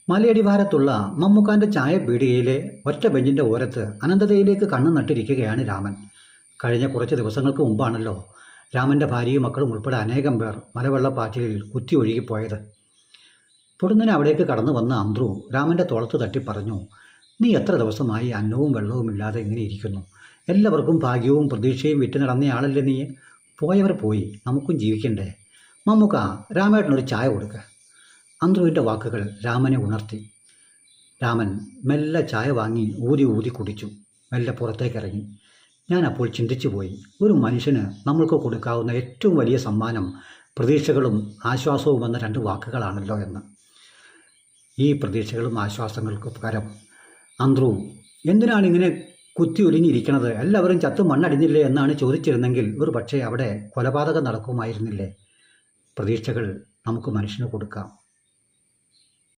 മലയടിവാരത്തുള്ള മമ്മുക്കാന്റെ ചായപീടികയിലെ ഒറ്റ ബെഞ്ചിന്റെ ഓരത്ത് അനന്തതയിലേക്ക് കണ്ണു നട്ടിരിക്കുകയാണ് രാമൻ. കഴിഞ്ഞ കുറച്ച് ദിവസങ്ങൾക്ക് മുമ്പാണല്ലോ രാമന്റെ ഭാര്യയും മക്കളും ഉൾപ്പെടെ അനേകം പേർ മലവെള്ളപ്പാച്ചിലിൽ കുത്തി ഒഴുകിപ്പോയത്. പൊടുന്നനെ അവിടേക്ക് കടന്നു വന്ന അന്ത്രു രാമന്റെ തോളത്ത് തട്ടി പറഞ്ഞു, "നീ എത്ര ദിവസമായി അന്നവും വെള്ളവും ഇല്ലാതെ ഇങ്ങനെ ഇരിക്കുന്നു? എല്ലാവർക്കും ഭാഗ്യവും പ്രതീക്ഷയും വിറ്റ് നടന്നയാളല്ലേ നീ? പോയവർ പോയി, നമുക്കും ജീവിക്കണ്ടേ? മമ്മുക്ക, രാമേട്ടനൊരു ചായ കൊടുക്കുക." അന്ത്രുവിൻ്റെ വാക്കുകൾ രാമനെ ഉണർത്തി. രാമൻ മെല്ലെ ചായ വാങ്ങി ഊതി ഊതി കുടിച്ചു. മെല്ലെ പുറത്തേക്കിറങ്ങി. ഞാൻ അപ്പോൾ ചിന്തിച്ചു പോയി, ഒരു മനുഷ്യന് നമ്മൾക്ക് കൊടുക്കാവുന്ന ഏറ്റവും വലിയ സമ്മാനം പ്രതീക്ഷകളും ആശ്വാസവും എന്ന രണ്ട് വാക്കുകളാണല്ലോ എന്ന്. ഈ പ്രതീക്ഷകളും ആശ്വാസങ്ങൾക്ക് പകരം അന്ത്രു എന്തിനാണ് ഇങ്ങനെ കുത്തി ഒലിഞ്ഞിരിക്കണത്? എല്ലാവരും ചത്തു മണ്ണടിഞ്ഞില്ലേ എന്നാണ് ചോദിച്ചിരുന്നെങ്കിൽ ഒരു പക്ഷേ അവിടെ കൊലപാതകം നടക്കുമായിരുന്നില്ലേ? പ്രതീക്ഷകൾ നമുക്ക് മനുഷ്യന് കൊടുക്കാം.